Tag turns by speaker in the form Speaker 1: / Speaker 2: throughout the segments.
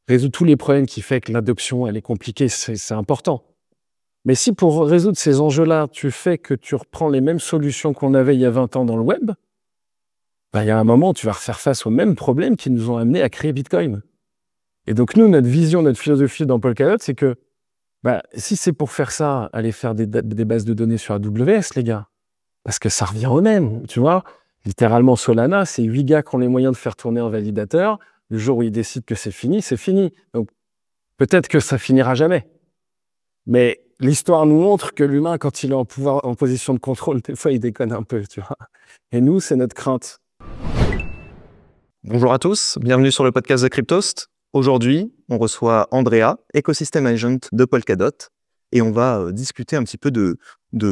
Speaker 1: résoudre tous les problèmes qui fait que l'adoption, elle est compliquée, c'est important. Mais si pour résoudre ces enjeux-là, tu fais que tu reprends les mêmes solutions qu'on avait il y a 20 ans dans le web, il y a un moment où tu vas refaire face aux mêmes problèmes qui nous ont amenés à créer Bitcoin. Et donc nous, notre vision, notre philosophie dans Polkadot, c'est que si c'est pour faire ça, aller faire des bases de données sur AWS, les gars, parce que ça revient au même, tu vois. Littéralement, Solana, c'est 8 gars qui ont les moyens de faire tourner un validateur. Le jour où ils décident que c'est fini, c'est fini. Donc, peut-être que ça finira jamais. Mais l'histoire nous montre que l'humain, quand il est en position de contrôle, des fois, il déconne un peu, tu vois. Et nous, c'est notre crainte.
Speaker 2: Bonjour à tous, bienvenue sur le podcast de Cryptost. Aujourd'hui, on reçoit Andrea, Ecosystem Agent de Polkadot, et on va discuter un petit peu de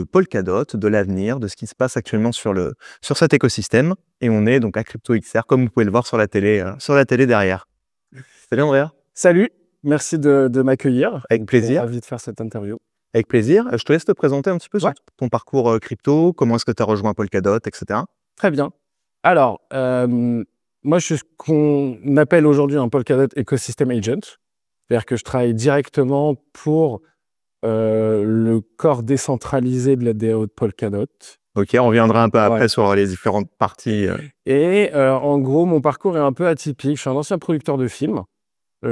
Speaker 2: Polkadot, de l'avenir, de ce qui se passe actuellement sur cet écosystème. Et on est donc à CryptoXR, comme vous pouvez le voir sur la télé derrière. Salut Andrea.
Speaker 1: Salut, merci de m'accueillir.
Speaker 2: Avec plaisir.
Speaker 1: Ravi de faire cette intervio.
Speaker 2: Avec plaisir. Je te laisse te présenter un petit peu sur ton parcours crypto, comment est-ce que tu as rejoint Polkadot, etc.
Speaker 1: Très bien. Alors, moi, je suis ce qu'on appelle aujourd'hui un Polkadot Ecosystem Agent. C'est-à-dire que je travaille directement pour le corps décentralisé de la DAO de Polkadot.
Speaker 2: Ok, on reviendra un peu après sur les différentes parties.
Speaker 1: Et en gros, mon parcours est un peu atypique. Je suis un ancien producteur de films. J'ai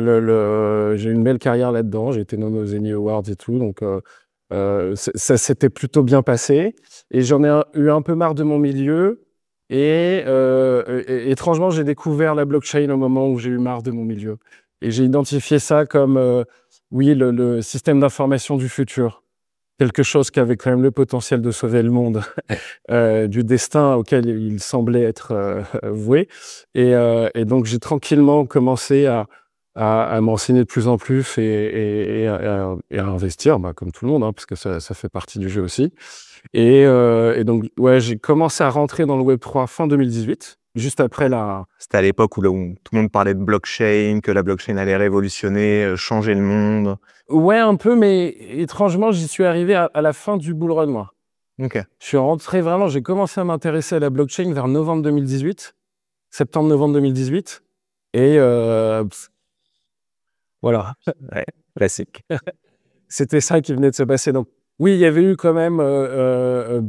Speaker 1: une belle carrière là-dedans. J'ai été nommé aux Emmy Awards et tout. Donc, ça s'était plutôt bien passé. Et j'en ai eu un peu marre de mon milieu. Et étrangement, j'ai découvert la blockchain au moment où j'ai eu marre de mon milieu. Et j'ai identifié ça comme, oui, le système d'information du futur. Quelque chose qui avait quand même le potentiel de sauver le monde du destin auquel il semblait être voué. Et donc, j'ai tranquillement commencé à m'enseigner de plus en plus et à investir, comme tout le monde, parce que ça fait partie du jeu aussi. Et donc, j'ai commencé à rentrer dans le Web3 fin 2018, juste après la...
Speaker 2: C'était à l'époque où tout le monde parlait de blockchain, que la blockchain allait révolutionner, changer le monde.
Speaker 1: Ouais, un peu, mais étrangement, j'y suis arrivé à la fin du bull run, moi.
Speaker 2: Ok.
Speaker 1: Je suis rentré vraiment, j'ai commencé à m'intéresser à la blockchain vers novembre 2018, septembre-novembre 2018. Et voilà.
Speaker 2: Ouais, classique.
Speaker 1: C'était ça qui venait de se passer. Donc, oui, il y avait eu quand même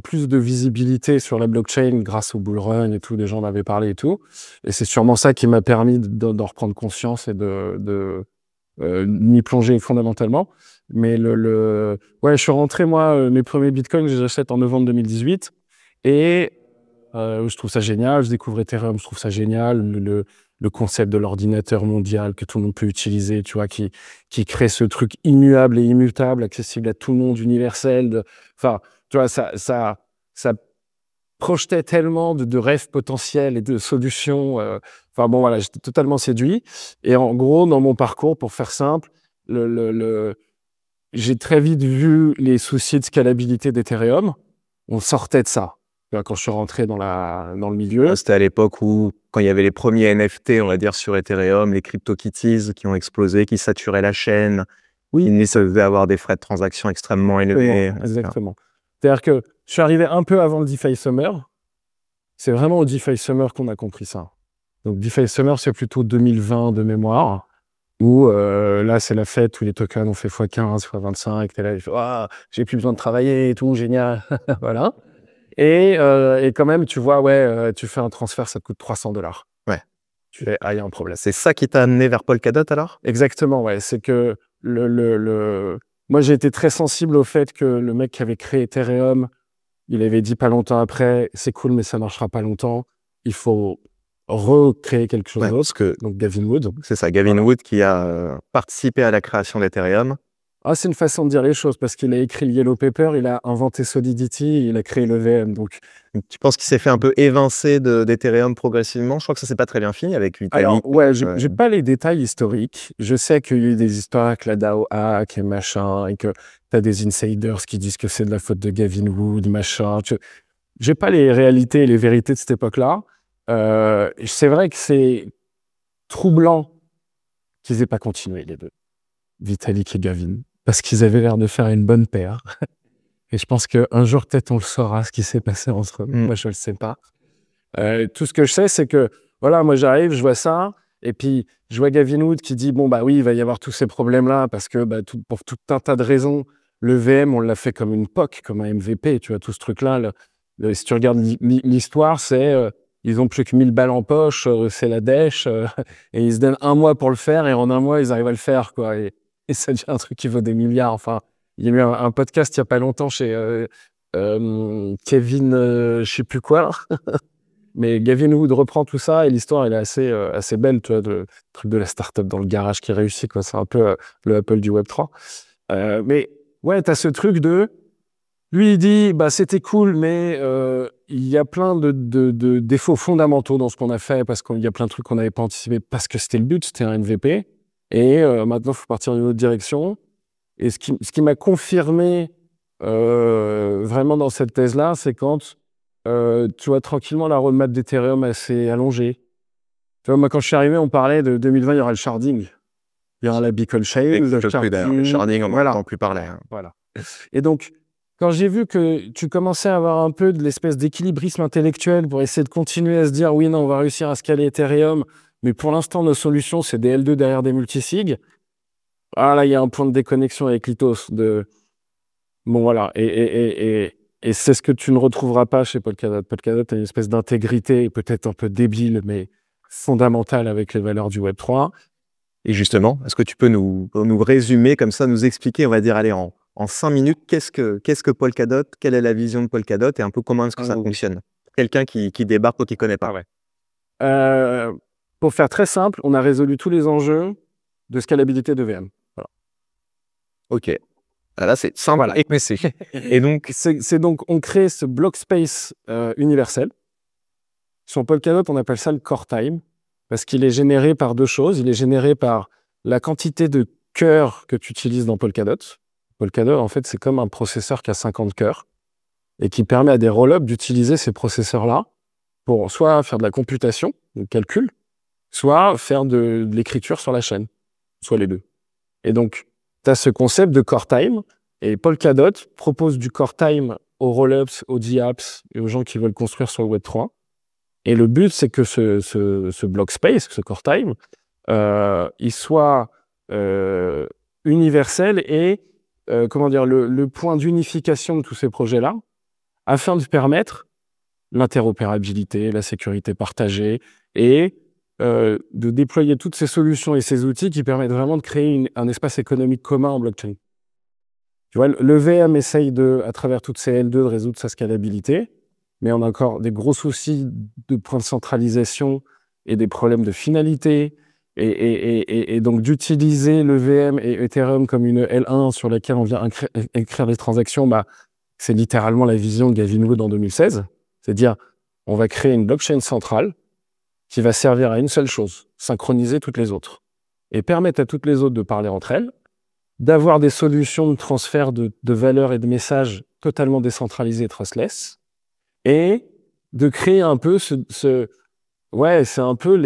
Speaker 1: plus de visibilité sur la blockchain grâce au bull run et tout, des gens en avaient parlé et tout. Et c'est sûrement ça qui m'a permis d'en reprendre conscience et de m'y plonger fondamentalement. Mais je suis rentré, moi, mes premiers bitcoins, je les achète en novembre 2018. Et je trouve ça génial. Je découvre Ethereum, je trouve ça génial. Le concept de l'ordinateur mondial que tout le monde peut utiliser, tu vois, qui crée ce truc immuable et immutable, accessible à tout le monde, universel. Enfin, tu vois, ça projetait tellement de rêves potentiels et de solutions. Enfin bon, voilà, j'étais totalement séduit. Et en gros, dans mon parcours, pour faire simple, j'ai très vite vu les soucis de scalabilité d'Ethereum. On sortait de ça. Quand je suis rentré dans le milieu.
Speaker 2: C'était à l'époque où, quand il y avait les premiers NFT, on va dire, sur Ethereum, les CryptoKitties qui ont explosé, qui saturaient la chaîne. Oui. Ça devait avoir des frais de transaction extrêmement élevés.
Speaker 1: Oui, exactement. C'est-à-dire que je suis arrivé un peu avant le DeFi Summer. C'est vraiment au DeFi Summer qu'on a compris ça. Donc, DeFi Summer, c'est plutôt 2020 de mémoire, où là, c'est la fête où les tokens ont fait x15, x25. T'es là, il fait, j'ai plus besoin de travailler et tout, génial. Voilà. Et quand même, tu vois, tu fais un transfert, ça te coûte $300.
Speaker 2: Ouais.
Speaker 1: Tu fais, il y a un problème.
Speaker 2: C'est ça qui t'a amené vers Polkadot alors?
Speaker 1: Exactement, ouais. C'est que moi, j'ai été très sensible au fait que le mec qui avait créé Ethereum, il avait dit pas longtemps après, c'est cool, mais ça marchera pas longtemps. Il faut recréer quelque chose d'autre. Donc, Gavin Wood.
Speaker 2: C'est ça, Gavin Wood qui a participé à la création d'Ethereum.
Speaker 1: C'est une façon de dire les choses, parce qu'il a écrit le Yellow Paper, il a inventé Solidity, il a créé le VM. Donc,
Speaker 2: tu penses qu'il s'est fait un peu évincer d'Ethereum progressivement? Je crois que ça s'est pas très bien fini avec Vitalik.
Speaker 1: Alors, j'ai pas les détails historiques. Je sais qu'il y a eu des histoires avec la DAO hack et machin, et que tu as des insiders qui disent que c'est de la faute de Gavin Wood, machin. J'ai pas les réalités et les vérités de cette époque-là. C'est vrai que c'est troublant qu'ils aient pas continué, les deux, Vitalik et Gavin. Parce qu'ils avaient l'air de faire une bonne paire. Et je pense qu'un jour, peut-être, on le saura, ce qui s'est passé entre eux. Moi, je ne le sais pas. Tout ce que je sais, c'est que, voilà, moi, j'arrive, je vois ça. Et puis, je vois Gavin Wood qui dit, bon, bah oui, il va y avoir tous ces problèmes-là parce que pour tout un tas de raisons, le VM, on l'a fait comme une POC, comme un MVP, tu vois, tout ce truc-là. Si tu regardes l'histoire, c'est ils ont plus que 1000 balles en poche, c'est la dèche, et ils se donnent un mois pour le faire, et en un mois, ils arrivent à le faire, quoi. Et ça devient un truc qui vaut des milliards. Enfin, il y a eu un podcast il n'y a pas longtemps chez Kevin, je sais plus quoi, là. Mais Gavin Wood reprend tout ça et l'histoire elle est assez belle, tu vois, le truc de la start-up dans le garage qui réussit, quoi. C'est un peu le Apple du Web3. Mais ouais, tu as ce truc de... Lui, il dit, bah, c'était cool, mais il y a plein de défauts fondamentaux dans ce qu'on a fait parce qu'il y a plein de trucs qu'on n'avait pas anticipé parce que c'était le but, c'était un MVP. Et maintenant, il faut partir dans une autre direction. Et ce qui m'a confirmé vraiment dans cette thèse-là, c'est quand tu vois tranquillement la roadmap d'Ethereum assez allongée. Tu vois, moi, quand je suis arrivé, on parlait de 2020, il y aura le sharding. Il y aura la Beacon Chain,
Speaker 2: Le sharding, on
Speaker 1: voilà.
Speaker 2: n'entend plus parler. Hein.
Speaker 1: Voilà. Et donc, quand j'ai vu que tu commençais à avoir un peu de l'espèce d'équilibrisme intellectuel pour essayer de continuer à se dire, oui, non, on va réussir à scaler Ethereum, mais pour l'instant, nos solutions, c'est des L2 derrière des multisigs. Ah là, il y a un point de déconnexion avec Lithos. Bon, voilà. Et c'est ce que tu ne retrouveras pas chez Polkadot. Polkadot a une espèce d'intégrité, peut-être un peu débile, mais fondamentale avec les valeurs du Web3.
Speaker 2: Et justement, est-ce que tu peux nous résumer comme ça, nous expliquer, on va dire, allez, en 5 minutes, qu'est-ce que Polkadot, quelle est la vision de Polkadot et un peu comment est-ce que ça fonctionne? Quelqu'un qui débarque ou qui ne connaît pas.
Speaker 1: Ah ouais. Pour faire très simple, on a résolu tous les enjeux de scalabilité de VM. Voilà.
Speaker 2: Ok. Là, c'est simple.
Speaker 1: Voilà. Et donc, c'est donc, on crée ce block space universel. Sur Polkadot, on appelle ça le core time, parce qu'il est généré par deux choses. Il est généré par la quantité de cœurs que tu utilises dans Polkadot. Polkadot, en fait, c'est comme un processeur qui a 50 cœurs et qui permet à des roll-ups d'utiliser ces processeurs-là pour soit faire de la computation, de calcul, soit faire de l'écriture sur la chaîne, soit les deux. Et donc, tu as ce concept de core time, et Polkadot propose du core time aux roll-ups, aux DApps et aux gens qui veulent construire sur le Web3. Et le but, c'est que ce block space, ce core time, il soit universel et comment dire, le point d'unification de tous ces projets-là, afin de permettre l'interopérabilité, la sécurité partagée et de déployer toutes ces solutions et ces outils qui permettent vraiment de créer un espace économique commun en blockchain. Tu vois, le VM essaye à travers toutes ces L2, de résoudre sa scalabilité, mais on a encore des gros soucis de points de centralisation et des problèmes de finalité, et donc d'utiliser le VM et Ethereum comme une L1 sur laquelle on vient écrire des transactions, c'est littéralement la vision de Gavin Wood en 2016, c'est-à-dire on va créer une blockchain centrale qui va servir à une seule chose, synchroniser toutes les autres, et permettre à toutes les autres de parler entre elles, d'avoir des solutions de transfert de valeurs et de messages totalement décentralisées et trustless, et de créer un peu ouais, c'est un peu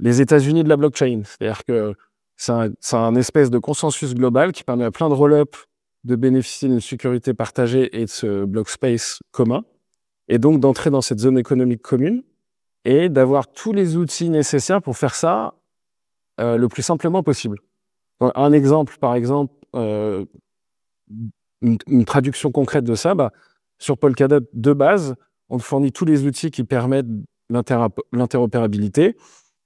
Speaker 1: les États-Unis de la blockchain. C'est-à-dire que c'est un espèce de consensus global qui permet à plein de roll-up de bénéficier d'une sécurité partagée et de ce block space commun, et donc d'entrer dans cette zone économique commune et d'avoir tous les outils nécessaires pour faire ça le plus simplement possible. Un exemple, par exemple, une traduction concrète de ça, sur Polkadot de base, on fournit tous les outils qui permettent l'interopérabilité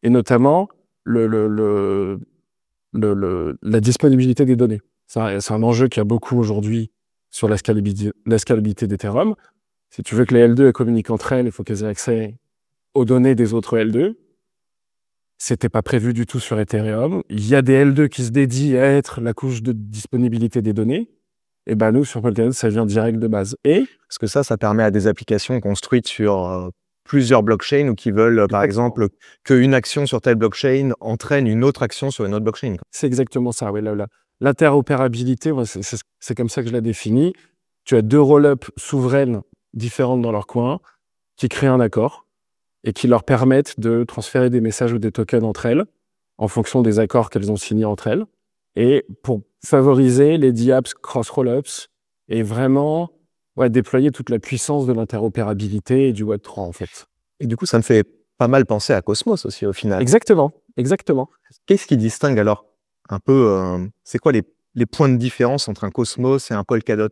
Speaker 1: et notamment la disponibilité des données. C'est un enjeu qui a beaucoup aujourd'hui sur la scalabilité d'Ethereum. Si tu veux que les L2 communiquent entre elles, il faut qu'elles aient accès aux données des autres L2. C'était pas prévu du tout sur Ethereum. Il y a des L2 qui se dédient à être la couche de disponibilité des données. Et nous, sur Polkadot, ça vient direct de base. Et
Speaker 2: parce que ça permet à des applications construites sur plusieurs blockchains ou qui veulent, par exemple, qu'une action sur telle blockchain entraîne une autre action sur une autre blockchain.
Speaker 1: C'est exactement ça. Ouais, l'interopérabilité, c'est comme ça que je la définis. Tu as deux roll-ups souveraines différentes dans leur coin qui créent un accord et qui leur permettent de transférer des messages ou des tokens entre elles en fonction des accords qu'elles ont signés entre elles, et pour favoriser les DApps cross-rollups et vraiment déployer toute la puissance de l'interopérabilité et du Web3, en fait.
Speaker 2: Et du coup, ça me fait pas mal pensé à Cosmos aussi au final.
Speaker 1: Exactement, exactement.
Speaker 2: Qu'est-ce qui distingue alors un peu, c'est quoi les points de différence entre un Cosmos et un Polkadot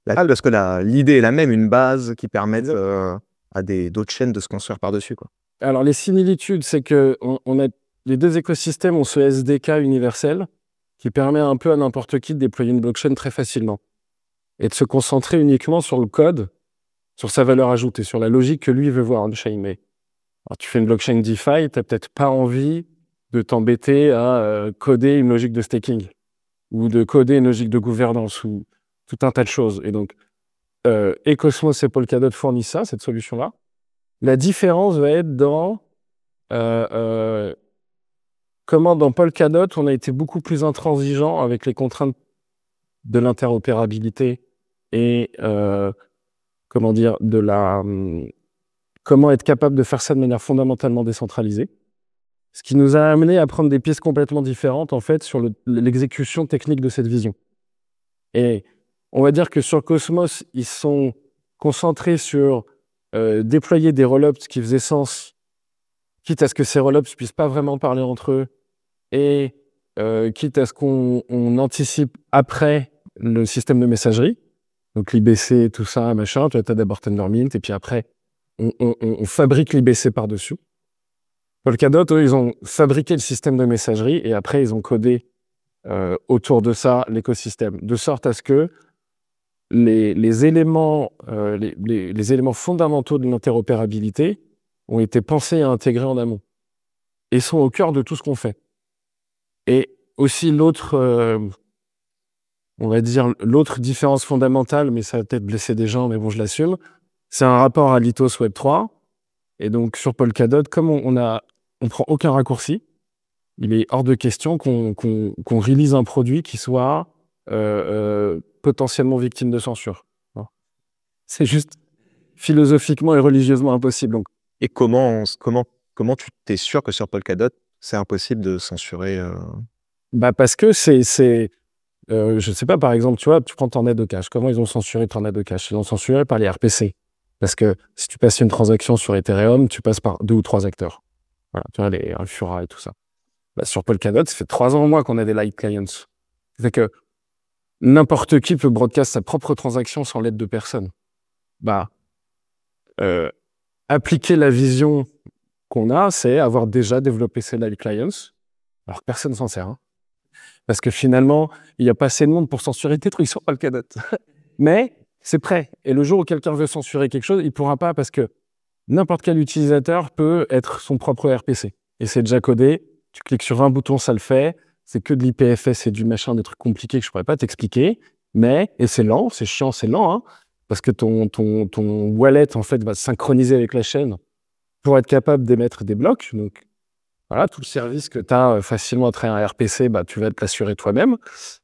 Speaker 2: là-dessus? Parce que l'idée est la même, une base qui permette à d'autres chaînes de se construire par-dessus, quoi.
Speaker 1: Alors, les similitudes, c'est que on a, les deux écosystèmes ont ce SDK universel qui permet un peu à n'importe qui de déployer une blockchain très facilement et de se concentrer uniquement sur le code, sur sa valeur ajoutée, sur la logique que lui veut voir on-chain. Mais alors, tu fais une blockchain DeFi, tu n'as peut-être pas envie de t'embêter à coder une logique de staking ou de coder une logique de gouvernance ou tout un tas de choses. Et donc, et Cosmos et Polkadot fournissent ça, cette solution-là. La différence va être dans comment dans Polkadot, on a été beaucoup plus intransigeant avec les contraintes de l'interopérabilité et comment dire, comment être capable de faire ça de manière fondamentalement décentralisée. Ce qui nous a amené à prendre des pistes complètement différentes, en fait, sur l'exécution technique de cette vision. Et on va dire que sur Cosmos, ils sont concentrés sur déployer des rollups qui faisaient sens, quitte à ce que ces rollups ne puissent pas vraiment parler entre eux, et quitte à ce qu'on anticipe après le système de messagerie, donc l'IBC, tout ça, machin, tu as d'abord Tendermint, et puis après, on fabrique l'IBC par-dessus. Polkadot, eux, ils ont fabriqué le système de messagerie, et après, ils ont codé autour de ça l'écosystème, de sorte à ce que les éléments fondamentaux de l'interopérabilité ont été pensés et intégrés en amont, et sont au cœur de tout ce qu'on fait. Et aussi on va dire, l'autre différence fondamentale, mais ça va peut-être blesser des gens, mais bon, je l'assume, c'est un rapport à l'ethos Web3. Et donc, sur Polkadot, comme on prend aucun raccourci, il est hors de question qu'on release un produit qui soit potentiellement victime de censure. C'est juste philosophiquement et religieusement impossible. Donc,
Speaker 2: Et comment tu t'es sûr que sur Polkadot, c'est impossible de censurer
Speaker 1: parce que je sais pas, par exemple, tu vois, tu prends Tornado Cash. Comment ils ont censuré Tornado Cash? Ils l'ont censuré par les RPC. Parce que si tu passes une transaction sur Ethereum, tu passes par 2 ou 3 acteurs. Voilà, tu vois, les Fura et tout ça. Sur Polkadot, ça fait 3 ans au moins qu'on a des light clients. C'est que n'importe qui peut broadcast sa propre transaction sans l'aide de personne. Appliquer la vision qu'on a, c'est avoir déjà développé ces light clients, alors que personne s'en sert. Parce que finalement, il n'y a pas assez de monde pour censurer tes trucs sur Polkadot. Mais c'est prêt. Et le jour où quelqu'un veut censurer quelque chose, il ne pourra pas parce que n'importe quel utilisateur peut être son propre RPC. Et c'est déjà codé. Tu cliques sur un bouton, ça le fait. C'est que de l'IPFS et du machin, des trucs compliqués que je ne pourrais pas t'expliquer. Et c'est lent, c'est chiant, c'est lent. Parce que ton wallet, en fait, va synchroniser avec la chaîne pour être capable d'émettre des blocs. Donc, voilà, tout le service que tu as facilement à travers un RPC, tu vas te l'assurer toi-même,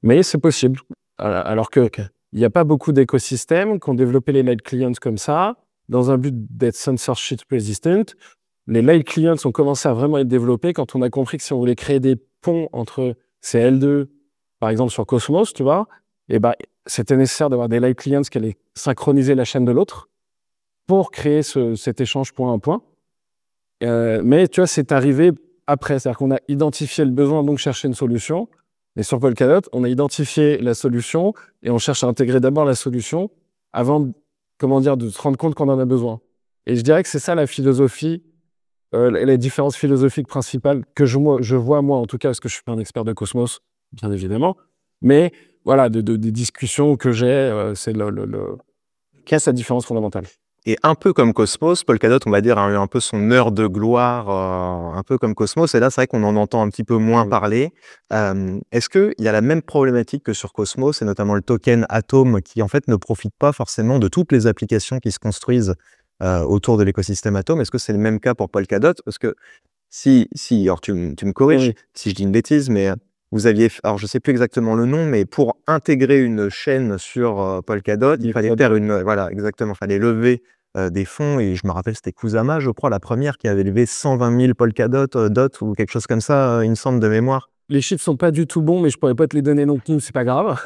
Speaker 1: mais c'est possible. Alors qu'il n'y a pas beaucoup d'écosystèmes qui ont développé les light clients comme ça, dans un but d'être censorship resistant. Les light clients ont commencé à vraiment être développés quand on a compris que si on voulait créer des ponts entre ces L2, par exemple sur Cosmos, tu vois, c'était nécessaire d'avoir des light clients qui allaient synchroniser la chaîne de l'autre pour créer cet échange point à point. Mais tu vois, c'est arrivé après, c'est-à-dire qu'on a identifié le besoin, donc chercher une solution. Et sur Polkadot, on a identifié la solution et on cherche à intégrer d'abord la solution avant, de se rendre compte qu'on en a besoin. Et je dirais que c'est ça la philosophie, les différences philosophiques principales que je vois, moi, en tout cas, parce que je suis pas un expert de Cosmos, bien évidemment. Mais voilà, des discussions que j'ai, c'est qu'est-ce la différence fondamentale.
Speaker 2: Et un peu comme Cosmos, Polkadot, on va dire, a eu un peu son heure de gloire, un peu comme Cosmos. Et là, c'est vrai qu'on en entend un petit peu moins parler. Est-ce qu'il y a la même problématique que sur Cosmos, et notamment le token Atom, qui en fait ne profite pas forcément de toutes les applications qui se construisent autour de l'écosystème Atom? Est-ce que c'est le même cas pour Polkadot? Parce que alors tu me corriges si je dis une bêtise, mais vous aviez, alors je ne sais plus exactement le nom, mais pour intégrer une chaîne sur Polkadot, il fallait faire voilà, exactement, il fallait lever des fonds, et je me rappelle, c'était Kusama, je crois, la première qui avait levé 120 000 Polkadot, DOT ou quelque chose comme ça, il me semble, de mémoire.
Speaker 1: Les chiffres sont pas du tout bons, mais je pourrais pas te les donner non plus, c'est pas grave.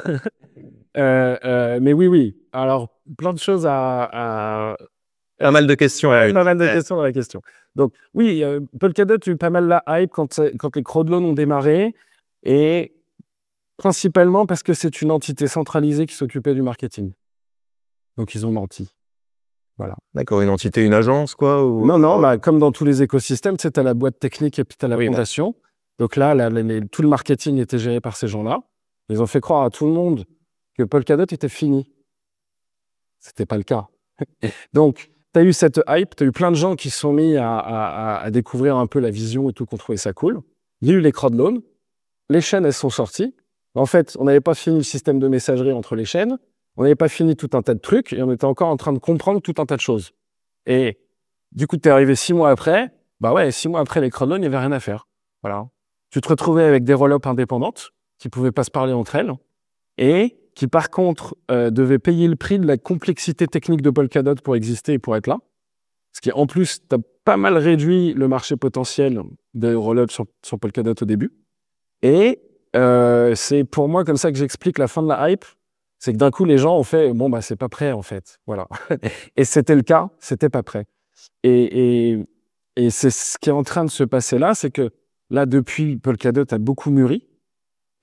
Speaker 1: Mais oui. Alors, plein de choses
Speaker 2: Pas mal de questions.
Speaker 1: Pas mal de questions dans la question. Donc oui, Polkadot a eu pas mal la hype quand les crowdloans ont démarré, et principalement parce que c'est une entité centralisée qui s'occupait du marketing. Donc ils ont menti. Voilà.
Speaker 2: D'accord, une entité, une agence, quoi ou...
Speaker 1: Non, bah, comme dans tous les écosystèmes, tu sais, tu as la boîte technique et puis tu as la fondation. Donc là, tout le marketing était géré par ces gens-là. Ils ont fait croire à tout le monde que Polkadot était fini. C'était pas le cas. Donc, tu as eu cette hype, tu as eu plein de gens qui se sont mis à découvrir un peu la vision et tout, qu'on trouvait ça cool. Il y a eu les crowdloans. Les chaînes, elles sont sorties. En fait, on n'avait pas fini le système de messagerie entre les chaînes. On n'avait pas fini tout un tas de trucs et on était encore en train de comprendre tout un tas de choses. Et du coup, tu es arrivé 6 mois après. Bah ouais, 6 mois après les crowdloans, il n'y avait rien à faire. Voilà. Tu te retrouvais avec des roll-ups indépendantes qui ne pouvaient pas se parler entre elles et qui, par contre, devaient payer le prix de la complexité technique de Polkadot pour exister et pour être là. Ce qui, en plus, tu as pas mal réduit le marché potentiel des roll-ups sur Polkadot au début. Et c'est pour moi comme ça que j'explique la fin de la hype. C'est que d'un coup, les gens ont fait « Bon, bah, c'est pas prêt, en fait. » Voilà. Et c'était le cas, c'était pas prêt. Et c'est ce qui est en train de se passer là, c'est que là, depuis, Polkadot a beaucoup mûri.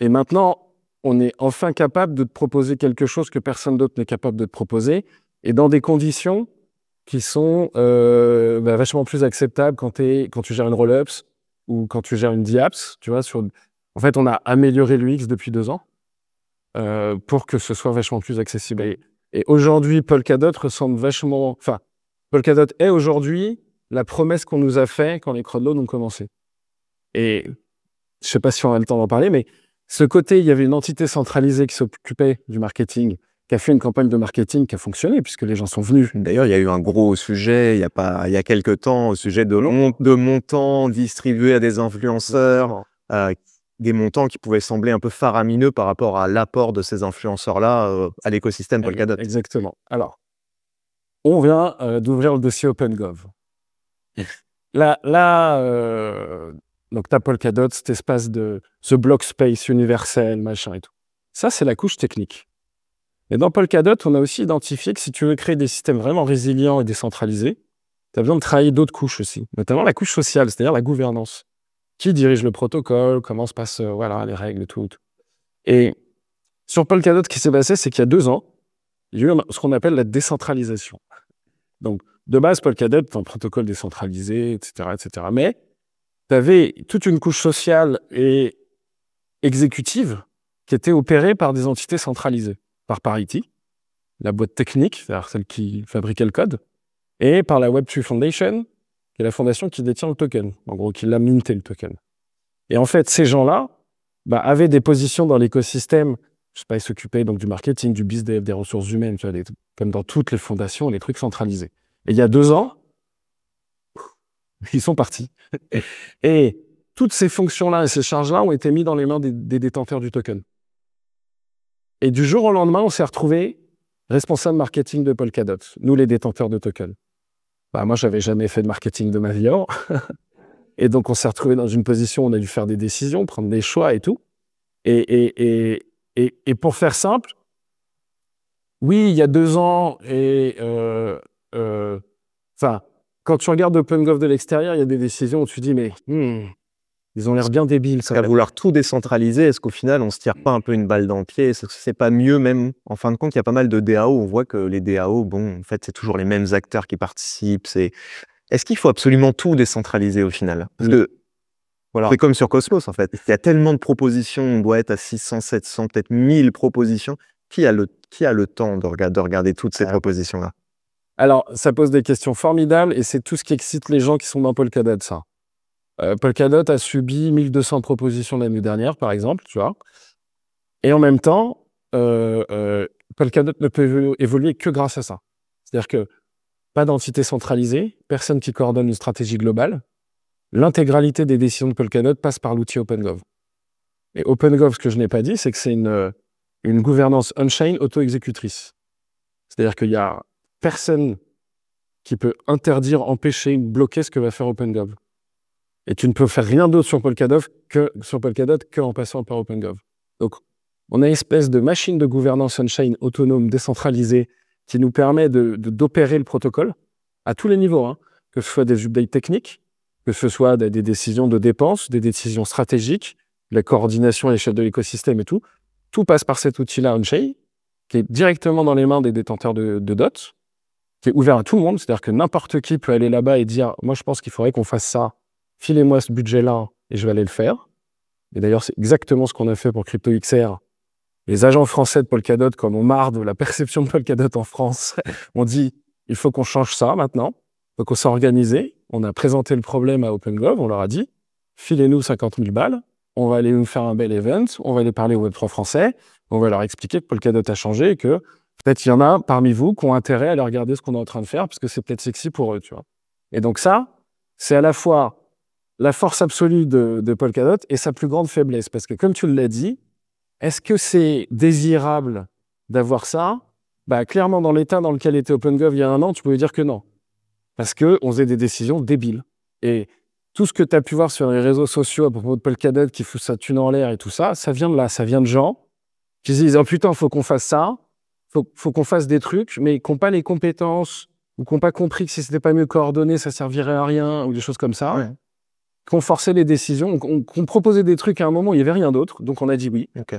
Speaker 1: Et maintenant, on est enfin capable de te proposer quelque chose que personne d'autre n'est capable de te proposer, et dans des conditions qui sont vachement plus acceptables quand tu gères une Rollups ou quand tu gères une DApps. Tu vois, en fait, on a amélioré l'UX depuis 2 ans pour que ce soit vachement plus accessible. Et aujourd'hui, Polkadot ressemble vachement... Enfin, Polkadot est aujourd'hui la promesse qu'on nous a fait quand les crowdloans ont commencé. Et je ne sais pas si on a le temps d'en parler, mais ce côté, il y avait une entité centralisée qui s'occupait du marketing, qui a fait une campagne de marketing qui a fonctionné, puisque les gens sont venus.
Speaker 2: D'ailleurs, il y a eu un gros sujet, il y a quelques temps, au sujet de montants distribués à des influenceurs, des montants qui pouvaient sembler un peu faramineux par rapport à l'apport de ces influenceurs-là à l'écosystème Polkadot.
Speaker 1: Exactement. Alors, on vient d'ouvrir le dossier OpenGov. Donc, tu as Polkadot, cet espace ce block space universel, machin et tout. Ça, c'est la couche technique. Et dans Polkadot, on a aussi identifié que si tu veux créer des systèmes vraiment résilients et décentralisés, tu as besoin de travailler d'autres couches aussi, notamment la couche sociale, c'est-à-dire la gouvernance. Qui dirige le protocole, comment se passent les règles et tout. Et sur Polkadot, ce qui s'est passé, c'est qu'il y a 2 ans, il y a eu ce qu'on appelle la décentralisation. Donc, de base, Polkadot est un protocole décentralisé, etc., etc. Mais tu avais toute une couche sociale et exécutive qui était opérée par des entités centralisées, par Parity, la boîte technique, c'est-à-dire celle qui fabriquait le code, et par la Web3 Foundation, qui est la fondation qui détient le token, en gros, qui l'a minté le token. Et en fait, ces gens-là avaient des positions dans l'écosystème. Je sais pas, ils s'occupaient donc du marketing, du bizdev, des ressources humaines, tu vois, comme dans toutes les fondations, les trucs centralisés. Et il y a 2 ans, ils sont partis. Et toutes ces fonctions-là et ces charges-là ont été mises dans les mains des détenteurs du token. Et du jour au lendemain, on s'est retrouvés responsable marketing de Polkadot, nous les détenteurs de token. Moi, j'avais jamais fait de marketing de ma vie avant. Et donc, on s'est retrouvés dans une position où on a dû faire des décisions, prendre des choix et tout. Et pour faire simple, oui, il y a 2 ans, quand tu regardes OpenGov de l'extérieur, il y a des décisions où tu dis, mais ils ont l'air bien débiles.
Speaker 2: À vouloir tout décentraliser, est-ce qu'au final, on ne se tire pas un peu une balle dans le pied? Est-ce que c'est pas mieux même? En fin de compte, il y a pas mal de DAO. On voit que les DAO, bon, en fait, c'est toujours les mêmes acteurs qui participent. Est-ce qu'il faut absolument tout décentraliser au final? Parce que voilà, c'est comme sur Cosmos, en fait. Il y a tellement de propositions, on doit être à 600, 700, peut-être 1000 propositions. Qui a le temps de regarder toutes ces propositions-là?
Speaker 1: Alors, ça pose des questions formidables et c'est tout ce qui excite les gens qui sont dans Polkadot, ça. Polkadot a subi 1200 propositions l'année dernière, par exemple, tu vois. Et en même temps, Polkadot ne peut évoluer que grâce à ça. C'est-à-dire que pas d'entité centralisée, personne qui coordonne une stratégie globale. L'intégralité des décisions de Polkadot passe par l'outil OpenGov. Et OpenGov, ce que je n'ai pas dit, c'est que c'est une gouvernance on-chain auto-exécutrice. C'est-à-dire qu'il n'y a personne qui peut interdire, empêcher, bloquer ce que va faire OpenGov. Et tu ne peux faire rien d'autre sur Polkadot qu'en passant par OpenGov. Donc, on a une espèce de machine de gouvernance on-chain autonome, décentralisée, qui nous permet d'opérer le protocole à tous les niveaux, hein. que ce soit des updates techniques, que ce soit des décisions de dépenses, des décisions stratégiques, la coordination à l'échelle de l'écosystème et tout. Tout passe par cet outil-là, OnChain, qui est directement dans les mains des détenteurs de DOT, qui est ouvert à tout le monde. C'est-à-dire que n'importe qui peut aller là-bas et dire « Moi, je pense qu'il faudrait qu'on fasse ça. Filez-moi ce budget-là et je vais aller le faire. » Et d'ailleurs, c'est exactement ce qu'on a fait pour CryptoXR. Les agents français de Polkadot, quand on marre de la perception de Polkadot en France, on dit « Il faut qu'on change ça maintenant. » Donc, on s'est organisé. On a présenté le problème à OpenGov. On leur a dit « Filez-nous 50 000 balles. On va aller nous faire un bel event. On va aller parler au Web3 français. On va leur expliquer que Polkadot a changé et que peut-être il y en a parmi vous qui ont intérêt à aller regarder ce qu'on est en train de faire parce que c'est peut-être sexy pour eux. Tu vois. Et donc ça, c'est à la fois la force absolue de Polkadot et sa plus grande faiblesse. Parce que comme tu l'as dit, est-ce que c'est désirable d'avoir ça? Bah, clairement, dans l'état dans lequel était OpenGov il y a un an, tu pouvais dire que non. Parce qu'on faisait des décisions débiles. Et tout ce que tu as pu voir sur les réseaux sociaux à propos de Polkadot qui fout sa thune en l'air et tout ça, ça vient de là. Ça vient de gens qui se disent « Oh putain, il faut qu'on fasse ça. Faut qu'on fasse des trucs, mais qui n'ont pas les compétences ou qui n'ont pas compris que si ce n'était pas mieux coordonné, ça ne servirait à rien ou des choses comme ça. Ouais. » Qui ont forcé les décisions, qui ont proposé des trucs à un moment où il n'y avait rien d'autre. Donc on a dit oui.
Speaker 2: Okay.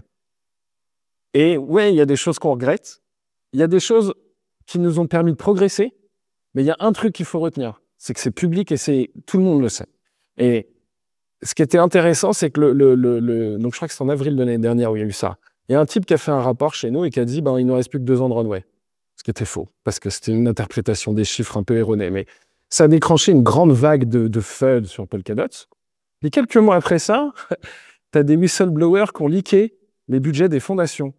Speaker 1: Et ouais, il y a des choses qu'on regrette. Il y a des choses qui nous ont permis de progresser. Mais il y a un truc qu'il faut retenir, c'est que c'est public et tout le monde le sait. Et ce qui était intéressant, c'est que donc je crois que c'est en avril de l'année dernière où il y a eu ça. Il y a un type qui a fait un rapport chez nous et qui a dit il ne nous reste plus que 2 ans de runway. Ce qui était faux, parce que c'était une interprétation des chiffres un peu erronée. Mais ça a déclenché une grande vague de FUD sur Polkadot. Et quelques mois après ça, tu as des whistleblowers qui ont leaké les budgets des fondations.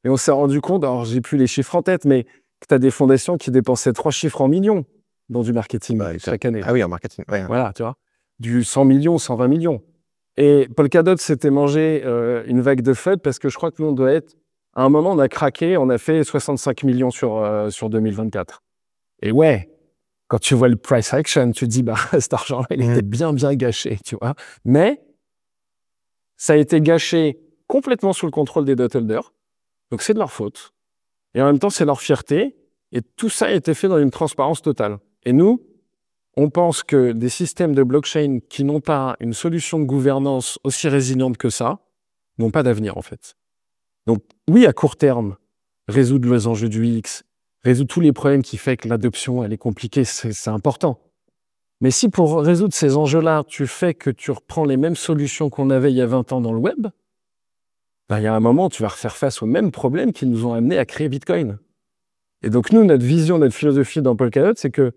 Speaker 1: Et on s'est rendu compte, alors j'ai plus les chiffres en tête, mais que tu as des fondations qui dépensaient 3 chiffres en millions dans du marketing chaque année.
Speaker 2: Ah oui, en marketing. Ouais.
Speaker 1: Voilà, tu vois. Du 100 millions, 120 millions. Et Polkadot s'était mangé une vague de FUD parce que je crois que nous, on doit être... À un moment, on a craqué, on a fait 65 millions sur 2024. Et ouais, quand tu vois le price action, tu te dis, cet argent-là, il était bien gâché, tu vois. Mais ça a été gâché complètement sous le contrôle des dot holders. Donc, c'est de leur faute. Et en même temps, c'est leur fierté. Et tout ça a été fait dans une transparence totale. Et nous, on pense que des systèmes de blockchain qui n'ont pas une solution de gouvernance aussi résiliente que ça n'ont pas d'avenir, en fait. Donc, oui, à court terme, résoudre les enjeux du UX, résoudre tous les problèmes qui font que l'adoption, elle est compliquée, c'est important. Mais si pour résoudre ces enjeux-là, tu fais que tu reprends les mêmes solutions qu'on avait il y a 20 ans dans le web, il y a un moment, tu vas refaire face aux mêmes problèmes qui nous ont amenés à créer Bitcoin. Et donc, nous, notre vision, notre philosophie dans Polkadot, c'est que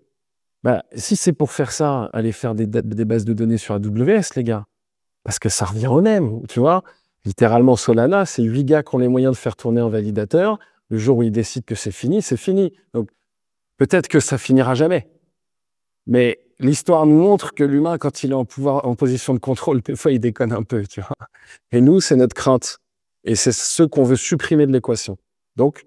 Speaker 1: si c'est pour faire ça, aller faire des bases de données sur AWS, les gars, parce que ça revient au même, tu vois. Littéralement, Solana, c'est 8 gars qui ont les moyens de faire tourner un validateur. Le jour où ils décident que c'est fini, c'est fini. Donc, peut-être que ça finira jamais. Mais l'histoire nous montre que l'humain, quand il est en position de contrôle, des fois, il déconne un peu, tu vois. Et nous, c'est notre crainte. Et c'est ce qu'on veut supprimer de l'équation. Donc,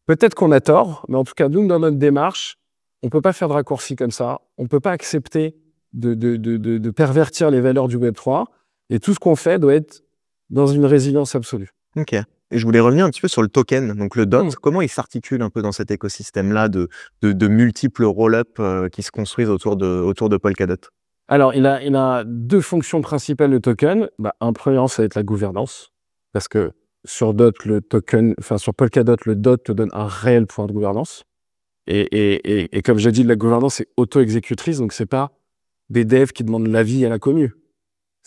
Speaker 1: peut-être qu'on a tort, mais en tout cas, nous, dans notre démarche, on ne peut pas faire de raccourcis comme ça. On ne peut pas accepter de pervertir les valeurs du Web3. Et tout ce qu'on fait doit être dans une résilience absolue.
Speaker 2: Ok. Et je voulais revenir un petit peu sur le token, donc le DOT. Comment il s'articule un peu dans cet écosystème-là de multiples roll-up qui se construisent autour de Polkadot?
Speaker 1: Alors, il a 2 fonctions principales, le token. Un premier, ça va être la gouvernance. Parce que sur sur Polkadot, le DOT te donne un réel point de gouvernance. Et comme j'ai dit, la gouvernance est auto-exécutrice, donc ce n'est pas des devs qui demandent l'avis à la commu.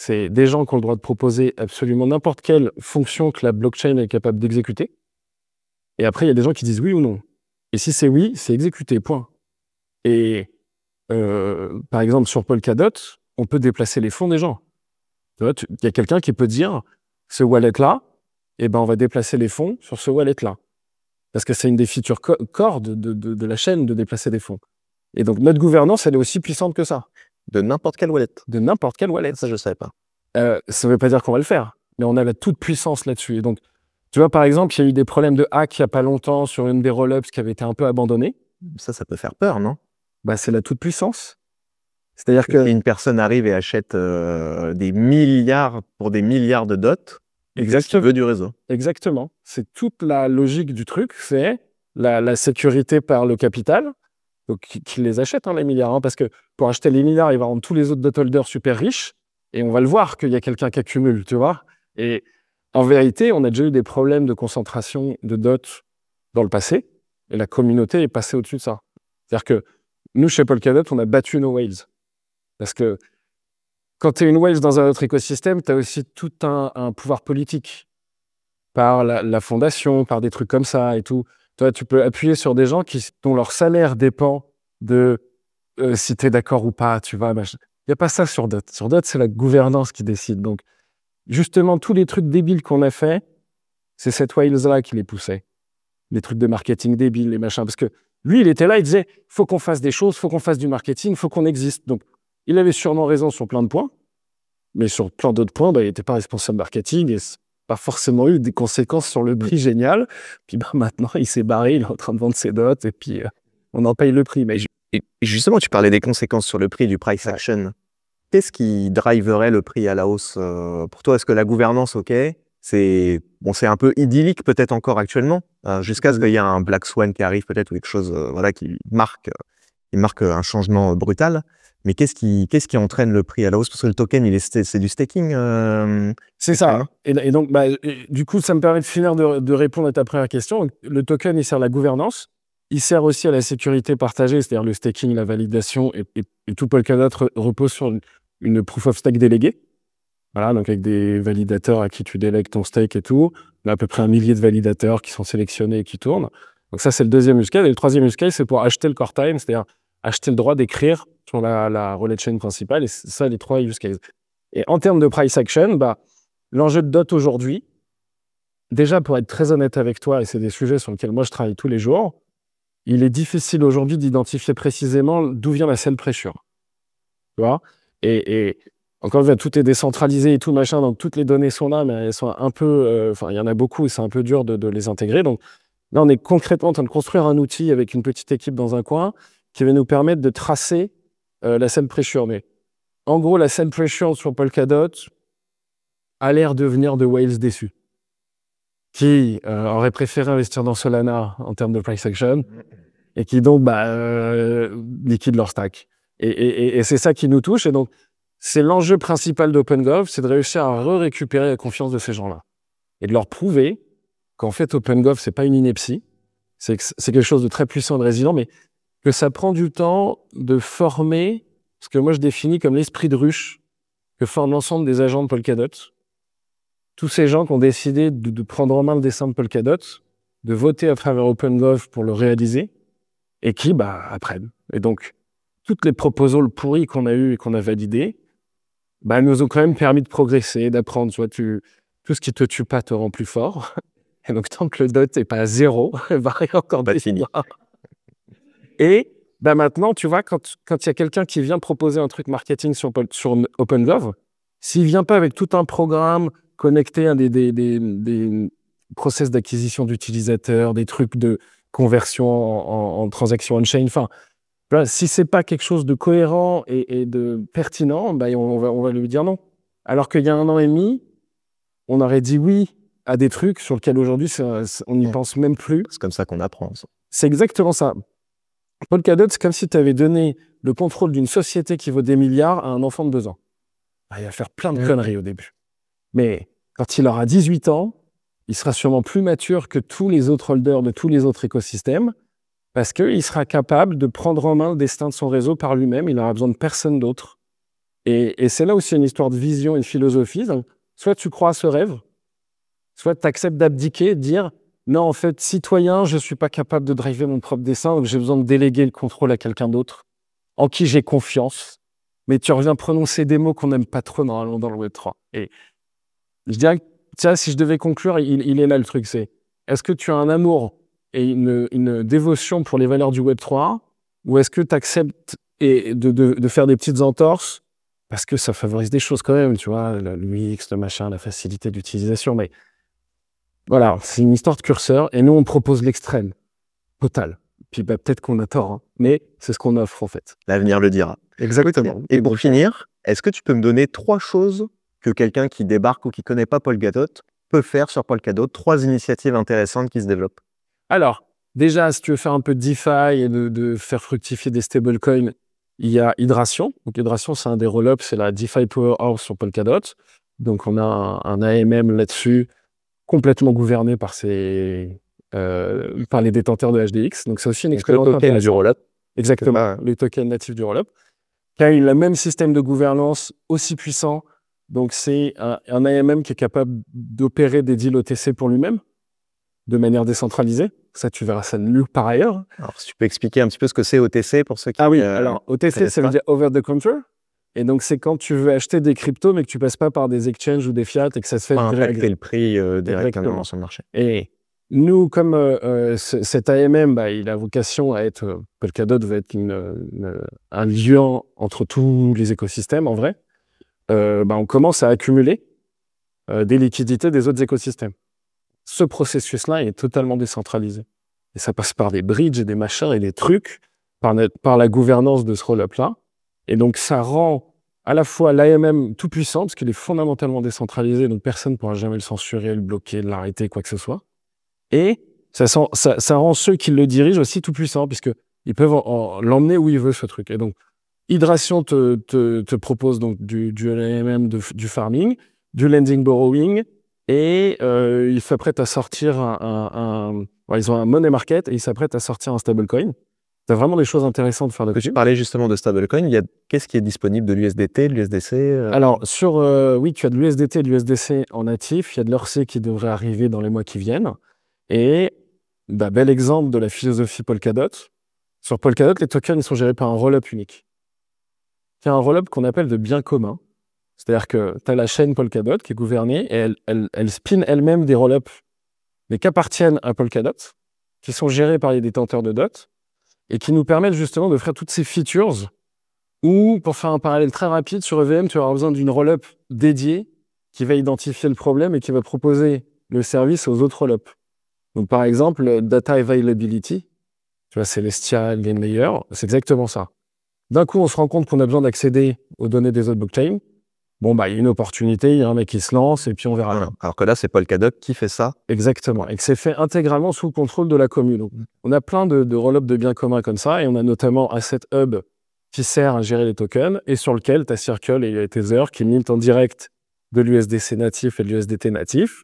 Speaker 1: C'est des gens qui ont le droit de proposer absolument n'importe quelle fonction que la blockchain est capable d'exécuter. Et après, il y a des gens qui disent oui ou non. Et si c'est oui, c'est exécuté, point. Et par exemple, sur Polkadot, on peut déplacer les fonds des gens. Il y a quelqu'un qui peut dire, ce wallet-là, on va déplacer les fonds sur ce wallet-là. Parce que c'est une des features core de la chaîne de déplacer des fonds. Et donc, notre gouvernance, elle est aussi puissante que ça.
Speaker 2: De n'importe quel wallet.
Speaker 1: De n'importe quel wallet.
Speaker 2: Ça, je ne savais pas.
Speaker 1: Ça ne veut pas dire qu'on va le faire, mais on a la toute puissance là-dessus. Et donc, tu vois, par exemple, il y a eu des problèmes de hack il n'y a pas longtemps sur une des roll-ups qui avait été un peu abandonnée.
Speaker 2: Ça peut faire peur, non?
Speaker 1: C'est la toute puissance. C'est-à-dire que...
Speaker 2: Si une personne arrive et achète des milliards pour des milliards de dots,
Speaker 1: exactement.
Speaker 2: Veut du réseau.
Speaker 1: Exactement. C'est toute la logique du truc, c'est la sécurité par le capital. Donc, qu'ils les achètent, hein, les milliards. Hein, parce que pour acheter les milliards, il va rendre tous les autres dot holders super riches. Et on va le voir qu'il y a quelqu'un qui accumule, tu vois. Et en vérité, on a déjà eu des problèmes de concentration de dot dans le passé. Et la communauté est passée au-dessus de ça. C'est-à-dire que nous, chez Polkadot, on a battu nos whales. Parce que quand tu es une whale dans un autre écosystème, tu as aussi tout un pouvoir politique. Par la fondation, par des trucs comme ça et tout. Toi, tu peux appuyer sur des gens dont leur salaire dépend de si tu es d'accord ou pas, tu vois. Il n'y a pas ça sur DOT. Sur DOT, c'est la gouvernance qui décide. Donc, justement, tous les trucs débiles qu'on a fait, c'est cette whales-là qui les poussait. Les trucs de marketing débiles, les machins. Parce que lui, il était là, il disait, faut qu'on fasse des choses, faut qu'on fasse du marketing, faut qu'on existe. Donc, il avait sûrement raison sur plein de points, mais sur plein d'autres points, il n'était pas responsable marketing et pas forcément eu des conséquences sur le prix génial. Puis maintenant, il s'est barré, il est en train de vendre ses dots et puis on en paye le prix. Mais
Speaker 2: Et justement, tu parlais des conséquences sur le prix du price action. Qu'est-ce qui driverait le prix à la hausse pour toi? Est-ce que la gouvernance, ok, c'est un peu idyllique peut-être encore actuellement, jusqu'à ce qu'il y ait un Black Swan qui arrive peut-être ou quelque chose qui marque un changement brutal. Mais qu'est-ce qui entraîne le prix à la hausse? Parce que le token, c'est du staking.
Speaker 1: C'est ça. Et donc, du coup, ça me permet de finir de répondre à ta première question. Le token, il sert à la gouvernance. Il sert aussi à la sécurité partagée, c'est-à-dire le staking, la validation. Et tout Polkadot repose sur une proof of stake déléguée. Voilà, donc avec des validateurs à qui tu délègues ton stake et tout. On a à peu près 1 millier de validateurs qui sont sélectionnés et qui tournent. Donc ça, c'est le deuxième use case. Et le troisième use case, c'est pour acheter le core time, c'est-à-dire acheter le droit d'écrire sur la relay chain principale. Et c'est ça, les 3 use cases. Et en termes de price action, l'enjeu de DOT aujourd'hui, déjà pour être très honnête avec toi, et c'est des sujets sur lesquels moi je travaille tous les jours, il est difficile aujourd'hui d'identifier précisément d'où vient la sell pressure. Tu vois? Et encore une fois, tout est décentralisé et tout machin, donc toutes les données sont là, mais elles sont un peu... il y en a beaucoup et c'est un peu dur de les intégrer. Donc là, on est concrètement en train de construire un outil avec une petite équipe dans un coin qui va nous permettre de tracer la sell pressure. Mais en gros, la sell pressure sur Polkadot a l'air de venir de whales déçus qui auraient préféré investir dans Solana en termes de price action et qui donc liquident leur stack. Et c'est ça qui nous touche. Et donc, c'est l'enjeu principal d'OpenGov, c'est de réussir à récupérer la confiance de ces gens-là et de leur prouver qu'en fait, OpenGov, c'est pas une ineptie, c'est quelque chose de très puissant et de résilient, mais que ça prend du temps de former ce que moi je définis comme l'esprit de ruche que forment l'ensemble des agents de Polkadot. Tous ces gens qui ont décidé de prendre en main le dessin de Polkadot, de voter à travers OpenGov pour le réaliser, et qui apprennent. Et donc, toutes les proposals pourris qu'on a eues et qu'on a validées, nous ont quand même permis de progresser, d'apprendre. Tu vois, tout ce qui te tue pas te rend plus fort. Et donc, tant que le DOT n'est pas à 0, il va rien encore définir. Et maintenant, tu vois, quand il y a quelqu'un qui vient proposer un truc marketing sur OpenGov, s'il ne vient pas avec tout un programme connecté à des process d'acquisition d'utilisateurs, des trucs de conversion en transaction on-chain, si ce n'est pas quelque chose de cohérent et de pertinent, on va lui dire non. Alors qu'il y a 1 an et demi, on aurait dit oui à des trucs sur lesquels aujourd'hui, on n'y pense même plus.
Speaker 2: C'est comme ça qu'on apprend.
Speaker 1: C'est exactement ça. Polkadot, c'est comme si tu avais donné le contrôle d'une société qui vaut des milliards à un enfant de 2 ans. Il va faire plein de conneries au début. Mais quand il aura 18 ans, il sera sûrement plus mature que tous les autres holders de tous les autres écosystèmes parce qu'il sera capable de prendre en main le destin de son réseau par lui-même. Il n'aura besoin de personne d'autre. Et c'est là aussi une histoire de vision et de philosophie. Donc, soit tu crois à ce rêve, soit tu acceptes d'abdiquer et de dire non, en fait, citoyen, je ne suis pas capable de driver mon propre dessin, donc j'ai besoin de déléguer le contrôle à quelqu'un d'autre, en qui j'ai confiance. Mais tu reviens prononcer des mots qu'on n'aime pas trop normalement dans le Web3. Et je dirais que, si je devais conclure, il est là le truc, c'est est-ce que tu as un amour et une dévotion pour les valeurs du Web3, ou est-ce que tu acceptes de faire des petites entorses parce que ça favorise des choses quand même, tu vois, l'UX, le machin, la facilité d'utilisation, mais voilà, c'est une histoire de curseur, et nous, on propose l'extrême, total. Puis peut-être qu'on a tort, hein, mais c'est ce qu'on offre en fait.
Speaker 2: L'avenir le dira.
Speaker 1: Exactement.
Speaker 2: Et pour finir, est-ce que tu peux me donner 3 choses que quelqu'un qui débarque ou qui ne connaît pas Polkadot peut faire sur Polkadot, 3 initiatives intéressantes qui se développent?
Speaker 1: Alors, déjà, si tu veux faire un peu de DeFi et de faire fructifier des stablecoins, il y a Hydration. Donc, Hydration, c'est un des roll-ups, c'est la DeFi Powerhouse sur Polkadot. Donc, on a un AMM là-dessus, complètement gouverné par les détenteurs de HDX. Donc, c'est aussi une expérience
Speaker 2: intéressante du roll-up.
Speaker 1: Exactement, les tokens natifs du roll-up. Qui a eu le même système de gouvernance aussi puissant. Donc, c'est un AMM qui est capable d'opérer des deals OTC pour lui-même, de manière décentralisée. Ça, tu verras ça nulle part ailleurs.
Speaker 2: Alors, si tu peux expliquer un petit peu ce que c'est OTC pour ceux qui...
Speaker 1: Ah oui, alors OTC, ça veut dire over the counter. Et donc, c'est quand tu veux acheter des cryptos, mais que tu passes pas par des exchanges ou des fiat et que ça se fait
Speaker 2: impacter le prix directement sur le marché.
Speaker 1: Et nous, comme cet AMM, il a vocation à être, Polkadot va être un lien entre tous les écosystèmes, en vrai, on commence à accumuler des liquidités des autres écosystèmes. Ce processus-là est totalement décentralisé. Et ça passe par des bridges et des machins et des trucs, par la gouvernance de ce roll-up-là. Et donc, ça rend à la fois l'AMM tout puissant, parce qu'il est fondamentalement décentralisé, donc personne ne pourra jamais le censurer, le bloquer, l'arrêter, quoi que ce soit. Et ça rend ceux qui le dirigent aussi tout puissants, puisqu'ils peuvent l'emmener où ils veulent, ce truc. Et donc, Hydration te propose donc du AMM, du farming, du lending borrowing, et ils s'apprêtent à sortir ils ont un money market, et ils s'apprêtent à sortir un stablecoin. Tu as vraiment des choses intéressantes à faire dessus.
Speaker 2: Tu parlais justement de stablecoin. Qu'est-ce qui est disponible de l'USDT, de l'USDC
Speaker 1: Alors, oui, tu as de l'USDT et de l'USDC en natif. Il y a de l'ERC qui devrait arriver dans les mois qui viennent. Et bel exemple de la philosophie Polkadot. Sur Polkadot, les tokens ils sont gérés par un roll-up unique. C'est un roll-up qu'on appelle de bien commun. C'est-à-dire que tu as la chaîne Polkadot qui est gouvernée et elle spin elle-même des roll-ups, mais qui appartiennent à Polkadot, qui sont gérés par les détenteurs de DOT et qui nous permettent justement de faire toutes ces features où, pour faire un parallèle très rapide, sur EVM, tu auras besoin d'une roll-up dédiée qui va identifier le problème et qui va proposer le service aux autres roll-ups. Donc, par exemple, le Data Availability, tu vois, Celestial, GameLayer, c'est exactement ça. D'un coup, on se rend compte qu'on a besoin d'accéder aux données des autres blockchains. Bon, il y a une opportunité, il y a un mec qui se lance et puis on verra.
Speaker 2: Voilà. Alors que là, c'est Polkadot qui fait ça.
Speaker 1: Exactement. Et que c'est fait intégralement sous le contrôle de la commune. Donc, on a plein de roll-up de biens communs comme ça et on a notamment Asset Hub qui sert à gérer les tokens et sur lequel tu as Circle et Tether qui mintent en direct de l'USDC natif et de l'USDT natif.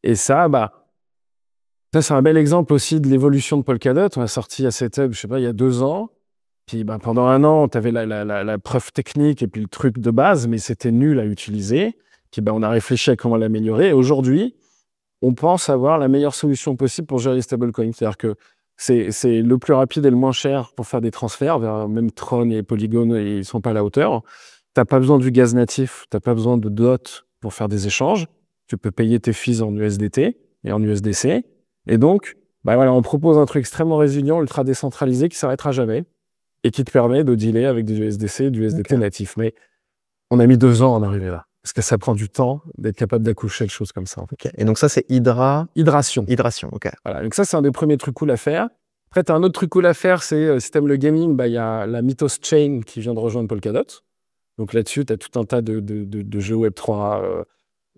Speaker 1: Et ça, ça, c'est un bel exemple aussi de l'évolution de Polkadot. On a sorti Asset Hub, je sais pas, il y a 2 ans. Puis pendant 1 an, tu avais la preuve technique et puis le truc de base, mais c'était nul à utiliser. Puis on a réfléchi à comment l'améliorer. Et aujourd'hui, on pense avoir la meilleure solution possible pour gérer les stablecoins. C'est-à-dire que c'est le plus rapide et le moins cher pour faire des transferts vers même Tron et Polygon, ils ne sont pas à la hauteur. Tu n'as pas besoin du gaz natif, tu n'as pas besoin de DOT pour faire des échanges. Tu peux payer tes fees en USDT et en USDC. Et donc, on propose un truc extrêmement résilient, ultra décentralisé qui ne s'arrêtera jamais et qui te permet de dealer avec du USDC et du USDT natif. Mais on a mis 2 ans à en arriver là. Parce que ça prend du temps d'être capable d'accoucher de choses comme ça. En fait.
Speaker 2: Okay. Et donc ça, c'est
Speaker 1: Hydration.
Speaker 2: Hydration, ok.
Speaker 1: Voilà, donc ça, c'est un des premiers trucs cool à faire. Après, tu as un autre truc cool à faire, c'est si tu aimes le gaming, il y a la Mythos Chain qui vient de rejoindre Polkadot. Donc là-dessus, tu as tout un tas de jeux Web3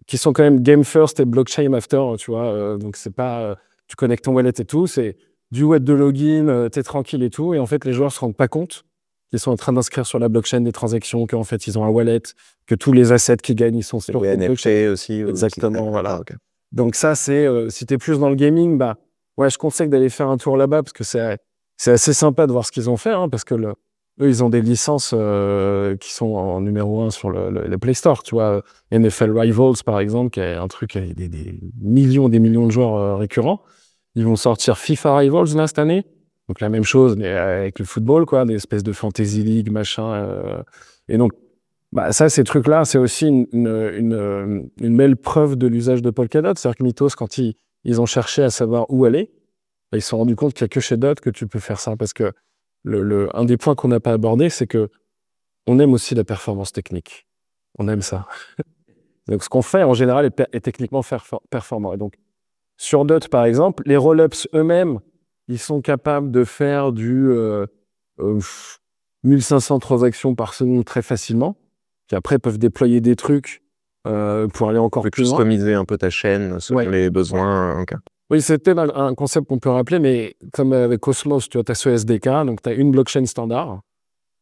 Speaker 1: qui sont quand même game first et blockchain after, tu vois. Donc c'est pas... tu connectes ton wallet et tout, c'est du web de login, tu es tranquille et tout. Et en fait, les joueurs ne se rendent pas compte qu'ils sont en train d'inscrire sur la blockchain des transactions, qu'en fait, ils ont un wallet, que tous les assets qu'ils gagnent, ils sont sur
Speaker 2: la blockchain aussi.
Speaker 1: Exactement, voilà. Okay. Donc ça, c'est... si tu es plus dans le gaming, je conseille d'aller faire un tour là-bas parce que c'est assez sympa de voir ce qu'ils ont fait, parce que eux, ils ont des licences qui sont en numéro 1 sur le Play Store, tu vois. NFL Rivals, par exemple, qui est un truc avec des millions et des millions de joueurs récurrents. Ils vont sortir FIFA Rivals là, cette année. Donc la même chose, mais avec le football, quoi, des espèces de fantasy league, machin. Et donc, ça, ces trucs-là, c'est aussi une belle preuve de l'usage de Polkadot. C'est-à-dire que Mythos, quand ils ont cherché à savoir où aller, ils se sont rendus compte qu'il n'y a que chez DOT que tu peux faire ça. Parce que un des points qu'on n'a pas abordé, c'est que on aime aussi la performance technique. On aime ça. Donc ce qu'on fait, en général, est techniquement performant. Et donc, sur DOT, par exemple, les roll-ups eux-mêmes, ils sont capables de faire du 1500 transactions par seconde très facilement. Puis après, ils peuvent déployer des trucs pour aller encore plus loin.
Speaker 2: Customiser un peu ta chaîne selon les besoins. Okay.
Speaker 1: Oui, c'est peut-être un concept qu'on peut rappeler, mais comme avec Cosmos, tu as ce SDK, donc tu as une blockchain standard.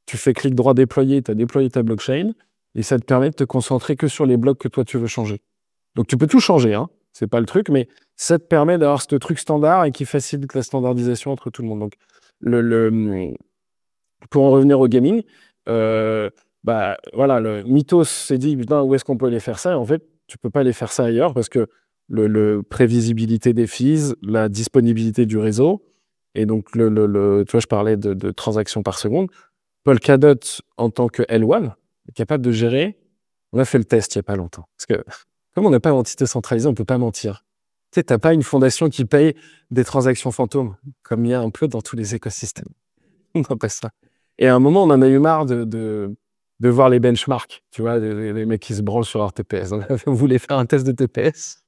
Speaker 1: Tu fais clic droit déployer, tu as déployé ta blockchain, et ça te permet de te concentrer que sur les blocs que toi tu veux changer. Donc tu peux tout changer, hein, c'est pas le truc, mais ça te permet d'avoir ce truc standard et qui facilite la standardisation entre tout le monde. Donc, pour en revenir au gaming, voilà, le Mythos s'est dit, putain, où est-ce qu'on peut aller faire ça? Et en fait, tu peux pas aller faire ça ailleurs parce que le prévisibilité des fees, la disponibilité du réseau, et donc, tu vois, je parlais de transactions par seconde. Polkadot, en tant que L1, est capable de gérer. On a fait le test il n'y a pas longtemps. Parce que, comme on n'a pas d'entité centralisée, on ne peut pas mentir. Tu sais, tu n'as pas une fondation qui paye des transactions fantômes, comme il y a un peu dans tous les écosystèmes. On n'a pas ça. Et à un moment, on en a eu marre de voir les benchmarks, tu vois, les mecs qui se branlent sur leur TPS. Donc, on voulait faire un test de TPS.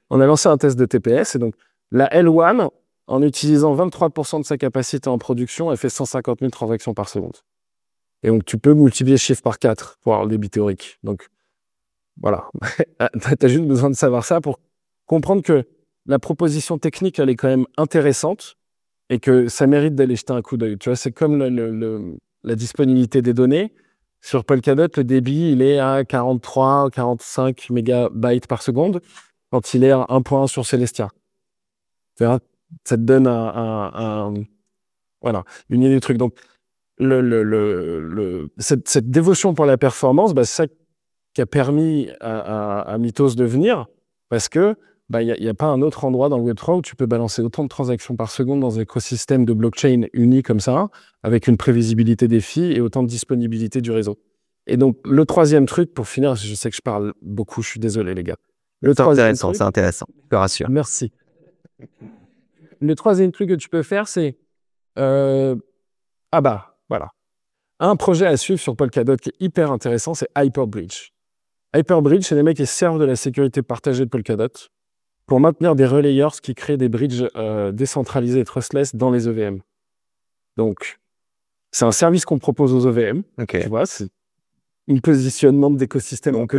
Speaker 1: On a lancé un test de TPS, et donc la L1, en utilisant 23% de sa capacité en production, elle fait 150 000 transactions par seconde. Et donc, tu peux multiplier ce chiffre par 4 pour avoir le débit théorique. Donc, voilà. Tu as juste besoin de savoir ça pour comprendre que la proposition technique, elle est quand même intéressante et que ça mérite d'aller jeter un coup d'œil. Tu vois, c'est comme la disponibilité des données. Sur Polkadot, le débit, il est à 43, 45 mégabytes par seconde quand il est à 1.1 sur Celestia. Tu vois, ça te donne voilà, une idée du truc. Donc, cette dévotion pour la performance, c'est ça qui a permis à Mythos de venir, parce que il n'y a pas un autre endroit dans le Web3 où tu peux balancer autant de transactions par seconde dans un écosystème de blockchain uni comme ça, avec une prévisibilité des fees et autant de disponibilité du réseau. Et donc, le troisième truc, pour finir, je sais que je parle beaucoup, je suis désolé les gars.
Speaker 2: C'est intéressant, je te rassure.
Speaker 1: Merci. Le troisième truc que tu peux faire, c'est voilà. Un projet à suivre sur Polkadot qui est hyper intéressant, c'est Hyperbridge. Hyperbridge, c'est les mecs qui servent de la sécurité partagée de Polkadot pour maintenir des relayers qui créent des bridges décentralisés et trustless dans les EVM. Donc, c'est un service qu'on propose aux EVM.
Speaker 2: Okay.
Speaker 1: Tu vois, c'est un positionnement d'écosystème.
Speaker 2: Donc,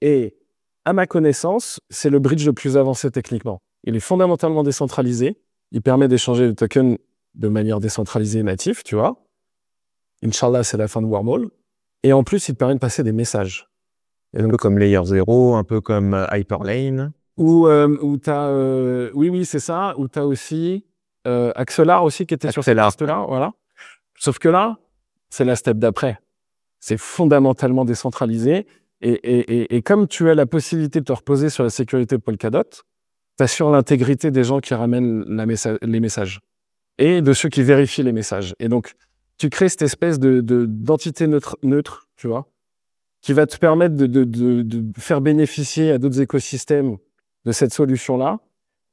Speaker 1: Et à ma connaissance, c'est le bridge le plus avancé techniquement. Il est fondamentalement décentralisé. Il permet d'échanger le token de manière décentralisée et native, tu vois. Inch'Allah, c'est la fin de Wormhole. Et en plus, il te permet de passer des messages.
Speaker 2: Et donc, un peu comme Layer 0, un peu comme Hyperlane.
Speaker 1: Où tu as... oui, c'est ça. Où tu as aussi Axelar aussi qui était sur cette liste-là. Voilà. Sauf que là, c'est la step d'après. C'est fondamentalement décentralisé. Et comme tu as la possibilité de te reposer sur la sécurité de Polkadot, tu assures l'intégrité des gens qui ramènent les messages et de ceux qui vérifient les messages. Et donc, tu crées cette espèce d'entité neutre, tu vois, qui va te permettre de faire bénéficier à d'autres écosystèmes de cette solution-là.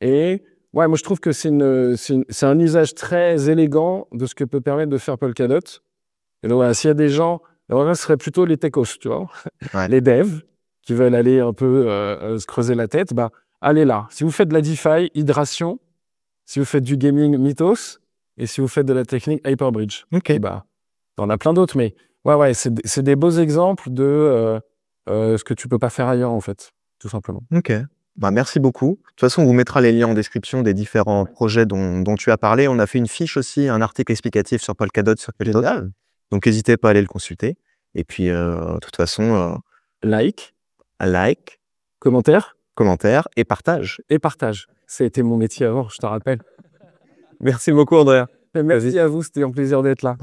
Speaker 1: Et ouais, moi, je trouve que c'est un usage très élégant de ce que peut permettre de faire Polkadot. Et donc, voilà, s'il y a des gens, ce serait plutôt les techos, tu vois, ouais. Les devs qui veulent aller un peu se creuser la tête, allez là. Si vous faites de la DeFi, Hydration, si vous faites du gaming, Mythos, et si vous faites de la technique, Hyperbridge.
Speaker 2: Ok.
Speaker 1: T'en as plein d'autres, mais ouais, c'est des beaux exemples de ce que tu peux pas faire ailleurs, en fait, tout simplement.
Speaker 2: Ok. Merci beaucoup. De toute façon, on vous mettra les liens en description des différents projets dont tu as parlé. On a fait une fiche aussi, un article explicatif sur Polkadot, sur Polkadot. Donc, n'hésitez pas à aller le consulter. Et puis, de toute façon...
Speaker 1: like,
Speaker 2: commentaire et partage.
Speaker 1: Ça a été mon métier avant, je te rappelle.
Speaker 2: Merci beaucoup, Andrea.
Speaker 1: Merci à vous, c'était un plaisir d'être là.